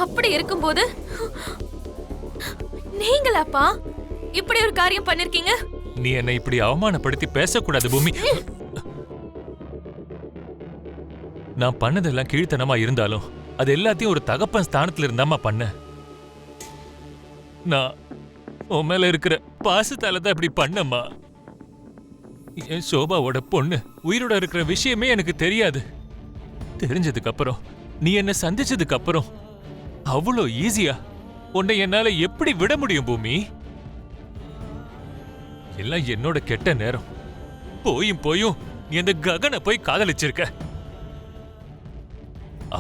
அப்படி இருக்கும்போது நீங்களாப்பா இப்படி ஒரு காரியம் பண்ணிருக்கீங்க? நீ என்னை இப்படி அவமானப்படுத்தி பேசக்கூடாது பூமி. நான் பண்ணதெல்லாம் கீழ்த்தனமா இருந்தாலும் அது எல்லாத்தையும் ஒரு தகப்பன் ஸ்தானத்துல இருந்தாமா பண்ண. நான் உன் மேல இருக்கிற பாசத்தால தான் இப்படி பண்ணம்மா. என் சோபாவோட பொண்ணு உயிரோட இருக்கிற விஷயமே எனக்கு தெரியாது. தெரிஞ்சதுக்கு அப்புறம் நீ என்ன சந்திச்சதுக்கு அப்புறம் அவ்வளோ ஈஸியா உன்னை என்னால எப்படி விட முடியும் பூமி? எல்லாம் என்னோட கெட்ட நேரம். போயும் நீ அந்த ககனை போய் காதலிச்சிருக்க.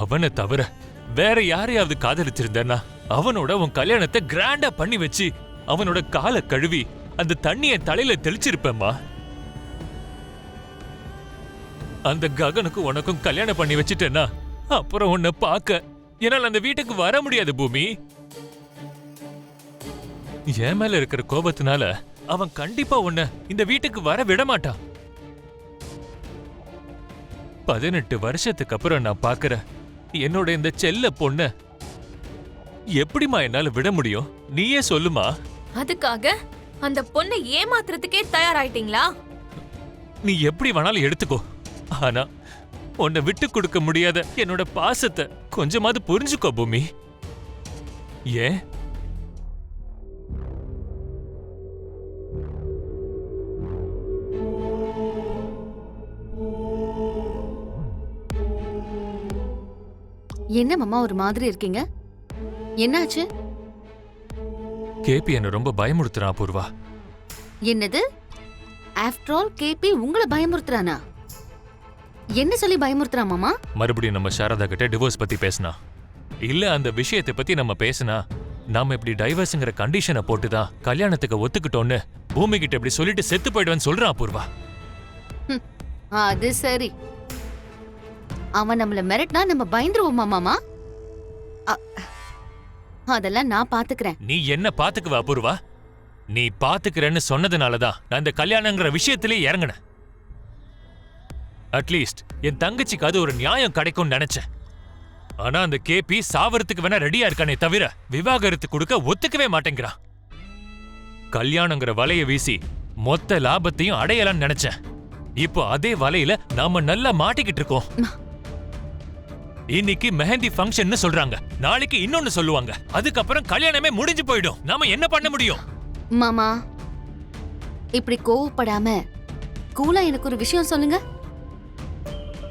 அவனை தவிர வேற யாரையாவது காதலிச்சிருந்தா அவனோட உன் கல்யாணத்தை கிராண்டா பண்ணி வச்சு அவனோட காலை கழுவி அந்த தண்ணிய தலையில தெளிச்சிருப்பேம்மா. அந்த ககனுக்கு உனக்கும் கல்யாணம் பண்ணி வச்சுட்டேன்னா அப்புறம் உன்னை பார்க்க என்னால் அந்த வீட்டுக்கு வர முடியாது பூமி. என் மேல இருக்கிற கோபத்தினால அவன் கண்டிப்பா உன்னை இந்த வீட்டுக்கு வர விட மாட்டான். 18 வருஷத்துக்கு அப்புறம் நான் பாக்குற என்னோட இந்த செல்ல பொண்ண எப்படிமா என்னால விட முடியும்? நீயே சொல்லுமா. அதுக்காக அந்த பொண்ணை ஏமாத்துறதுக்கே தயாராயிட்டீங்களா? நீ எப்படி வேணாலும் எடுத்துக்கோ. ஆனா உன்னை விட்டு கொடுக்க முடியாத என்னோட பாசத்தை கொஞ்சமாவது புரிஞ்சுக்கோ பூமி. ஏன்? என்ன மாமா ஒரு மாதிரி இருக்கீங்க? என்னாச்சு? கேபி என்ன ரொம்ப பயமுறுத்துறான் பூர்வா. என்னது? ஆஃப்டர் ஆல் கேபி உங்களை பயமுறுத்துறானா? என்ன சொல்லி பயமுறுத்துறா மாமா? மறுபடியும் நம்ம சாரதா கிட்ட டிவோர்ஸ் பத்தி பேசினா இல்ல அந்த விஷயத்தை பத்தி நம்ம பேசினா நாம இப்படி டைவர்ஸ்ங்கிற கண்டிஷனை போட்டுதான் கல்யாணத்துக்கு ஒத்துக்கிட்டோன்னு பூமி கிட்ட இப்படி சொல்லிட்டு செத்து போயிடுவேன்னு சொல்றான் பூர்வா. அது சரி. அவன் நம்மள மிரட்டினா நம்ம பயந்துருவோமா மாமா? அதெல்லாம் நான் பாத்துக்கிறேன். நீ என்ன பாத்துக்குவா பூர்வா? நீ பாத்துக்கிறேன்னு சொன்னதுனாலதான் நான் இந்த கல்யாணங்கிற விஷயத்திலே இறங்கினேன். அட்லீஸ்ட் என் தங்கச்சிக்கு அது ஒரு நியாயம் கிடைக்கும்னு நினைச்சேன். ஆனா அந்த கேபி சாவறதுக்கு வேணா ரெடியா இருக்கானே தவிர விவாகரத்து கொடுக்க ஒத்துக்கவே மாட்டேங்கிறான். கல்யாணங்கிற வலைய வீசி மொத்த லாபத்தையும் அடையலாம்னு நினைச்சேன். இப்போ அதே வலையில நாம நல்லா மாட்டிக்கிட்டு இருக்கோம். இன்னைக்கு மெஹந்தி ஃபங்க்ஷன் சொல்றாங்க, நாளைக்கு இன்னொன்னு சொல்லுவாங்க, அதுக்கப்புறம் கல்யாணமே முடிஞ்சு போயிடும். நாம என்ன பண்ண முடியும்? மாமா இப்படி கோவப்படாம கூலா எனக்கு ஒரு விஷயம் சொல்லுங்க.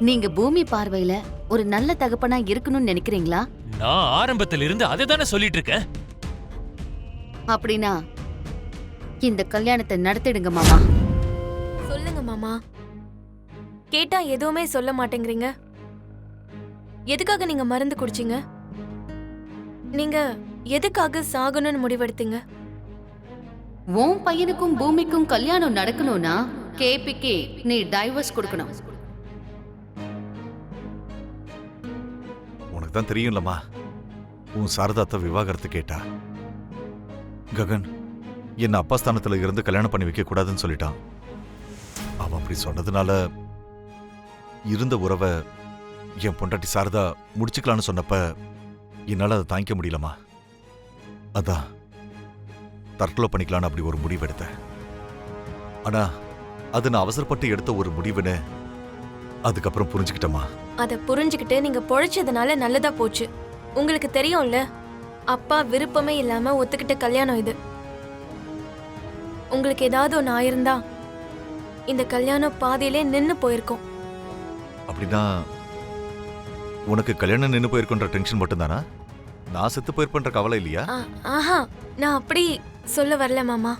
நீங்க பூமி பார்வையில ஒரு நல்ல தகப்பனா இருக்கணும்னு நினைக்கிறீங்களா? நான் ஆரம்பத்துல இருந்து அதை தானே சொல்லிட்டு இருக்கேன். அப்படின்னா இந்த கல்யாணத்தை நடத்திடுங்க மாமா. சொல்லுங்க மாமா. கேட்டா எதுவுமே சொல்ல மாட்டேங்கிறீங்க. எதுக்காக நீங்க மருந்து குடிச்சீங்க? நீங்க எதுக்காக சாகணும்னு முடிவெடுத்தீங்க? உன் பையனுக்கும் பூமிக்கும் கல்யாணம் நடக்கணும்னா கேபிக்கு நீ டைவர்ஸ் கொடுக்கணும். உனக்கு தான் தெரியும்லம்மா, உன் சாரதாத்த விவாகரத்து கேட்டா. ககன் என்ன அப்பா ஸ்தானத்துல இருந்து கல்யாணம் பண்ணி வைக்க கூடாதுன்னு சொல்லிட்டான். அவன் அப்படி சொன்னதுனால இருந்த உறவை என் பொண்டாட்டி சாரதா முடிச்சுக்கலான்னு சொன்னப்ப என்னால அதை தாங்கிக்க முடியலமா. அதான் தற்கொலை பண்ணிக்கலான்னு அப்படி ஒரு முடிவு எடுத்தேன். ஆனா அது நான் அவசரப்பட்டு எடுத்த ஒரு முடிவுன்னு அதுக்கப்புறம் புரிஞ்சுக்கிட்டமா. அத புரிஞ்சுக்கிட்டு நீங்க பொழைச்சதுனால நல்லதா போச்சு. உங்களுக்கு தெரியும்ல, அப்பா விருப்பமே இல்லாம ஒத்துக்கிட்ட கல்யாணம் இது. உங்களுக்கு ஏதாவது ஒன்று ஆயிருந்தா இந்த கல்யாணம் பாதியிலே நின்னு போயிருக்கும். அப்படின்னா உனக்கு கல்யாணம் நின்னு போயிருக்குன்ற டென்ஷன் மட்டும்தானா? நான் செத்து போயிருப்பேன்ற கவலை இல்லையா? ஆஹா, நான் அப்படி சொல்ல வரல மாமா.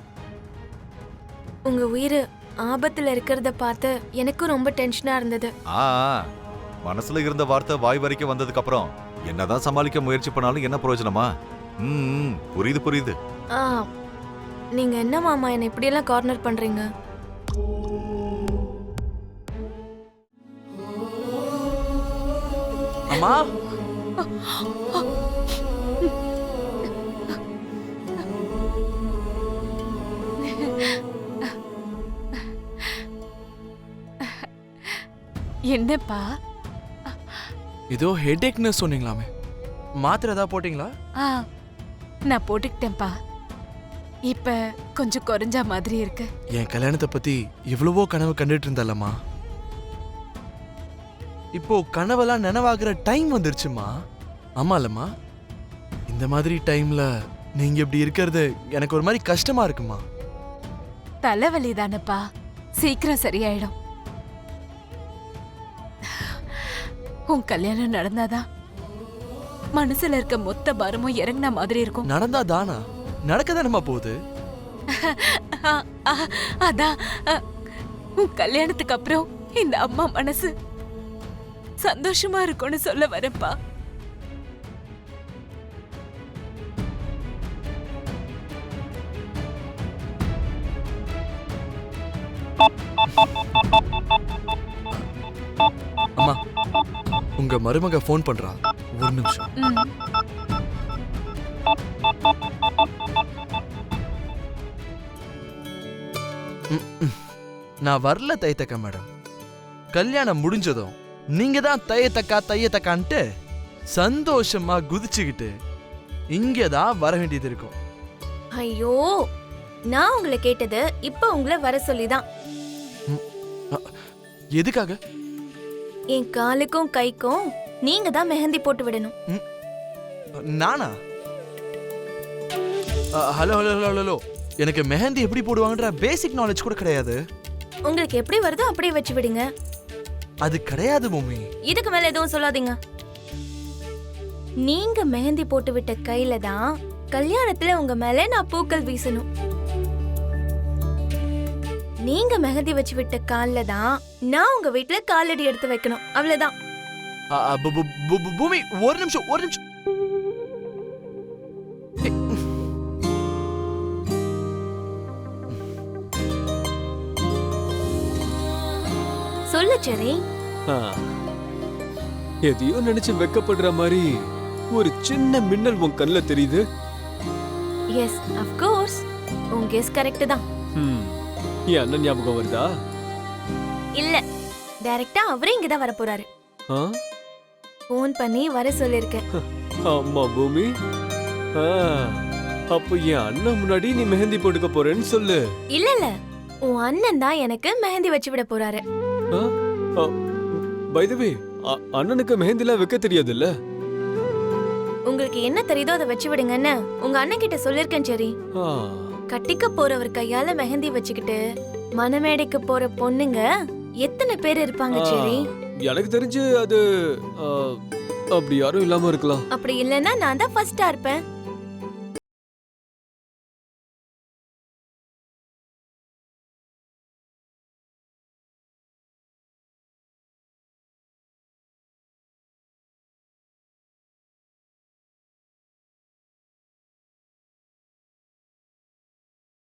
உங்க உயிர் ஆபத்துல இருக்கிறத பார்த்து எனக்கும் ரொம்ப டென்ஷனா இருந்தது. மனசுல இருந்த வார்த்தை வாய் வரைக்கும் வந்ததுக்கு அப்புறம் என்னதான் சமாளிக்க முயற்சி பண்ணாலும் என்ன பிரயோஜனமா? புரியுது புரியுது. நீங்க என்ன மாமா என்ன இப்படியெல்லாம் கார்னர் பண்றீங்க? அம்மா, என்னப்பா? ஏதோ ஹெடேக்னு சொன்னீங்களாமே, மாத்திரை ஏதாவது போட்டீங்களா? ஆ நான் போட்டுக்கிட்டேன்ப்பா. இப்ப கொஞ்சம் குறைஞ்ச மாதிரி இருக்கு. என் கல்யாணத்தை பத்தி எவ்வளவோ கனவு கண்டுட்டு இருந்தல்லம்மா. இப்போ கனவெல்லாம் நினைவாகிற டைம் வந்துருச்சுமா. ஆமா இல்லம்மா? இந்த மாதிரி டைம்ல நீங்க இப்படி இருக்கிறது எனக்கு ஒரு மாதிரி கஷ்டமா இருக்குமா. தலைவலி தானப்பா, சீக்கிரம் சரியாயிடும். உன் கல்யாணம் நடந்தாதான் மனசுல இருக்க மொத்த பாரமும் இறங்கின மாதிரி இருக்கும். நடந்தா தானா? நடக்கதானமா போகுது. அதான் உன் கல்யாணத்துக்கு அப்புறம் இந்த அம்மா மனசு சந்தோஷமா இருக்கும்னு சொல்ல வரேன்ப்பா. அம்மா, உங்க மருமக ஃபோன் பண்றா. ஒரு நிமிஷம். ம். நான் வரல தையத்தக்கா மேடம். கல்யாணம் முடிஞ்சதும் நீங்க தான் தையத்தக்கான்ட்டு சந்தோஷமா குதிச்சுக்கிட்டு இங்கதான் வர வேண்டியது இருக்கும். ஐயோ, நான் உங்களை கேட்டது இப்ப உங்களை வர சொல்லிதான். எதுக்காக? என் காலுக்கும் கைக்கும் நீங்க தான் மெஹந்தி போட்டு விடணும். நானா? ஹலோ ஹலோ ஹலோ ஹலோ, எனக்கு மெஹந்தி எப்படி போடுவாங்கன்ற பேசிக் நாலேஜ் கூட கிடையாது. உங்களுக்கு எப்படி வருதோ அப்படியே வச்சு விடுங்க. அது கிடையாது மம்மி. இதுக்கு மேல எதுவும் சொல்லாதீங்க. நீங்க மெஹந்தி போட்டு விட்ட கையில தான் கல்யாணத்துல உங்க மேல நான் பூக்கள் வீசணும். நீங்க மெஹந்தி வச்சு விட்ட கால்ல தான் நான் உங்க வீட்டுல காலடி எடுத்து வைக்கணும். அவ்வளவுதான். பூமி, ஒரு நிமிஷம் ஒரு நிமிஷம். சொல்லு சரி. எதையோ நினைச்சு வெக்கப்படுற மாதிரி ஒரு சின்ன மின்னல் உன் கண்ணுல தெரியுது. Yes, of course. உங்க கெஸ் கரெக்ட் தான். என் அண்ணன் ஞாபகம் வருதா? இல்ல, டைரக்டா அவரே இங்க தான் வர போறாரு. ஆ? ஃபோன் பண்ணி வர சொல்லிருக்கேன். ஆமா பூமி. அப்போ என் அண்ணன் முன்னாடி நீ மெஹந்தி போட்டுக்க போறேன்னு சொல்லு. இல்ல இல்ல, உன் அண்ணன் தான் எனக்கு மெஹந்தி வச்சு விட போறாரு. பை தி வே, அண்ணனுக்கு மெஹந்திலாம் வைக்க தெரியாதுல்ல? உங்களுக்கு என்ன தெரியுதோ அதை வச்சு விடுங்கன்னு உங்க அண்ணன் கிட்ட சொல்லிருக்கேன் சரி. கட்டிக்க போறவர் கையால மெஹந்தி வச்சுக்கிட்டு மணமேடைக்கு போற பொண்ணுங்க எத்தனை பேர் இருப்பாங்க சரி? எனக்கு தெரிஞ்சு அது அப்படி யாரும் இல்லாம இருக்கலாம். அப்படி இல்லன்னா நான் தான் ஃபர்ஸ்டா இருப்பேன்.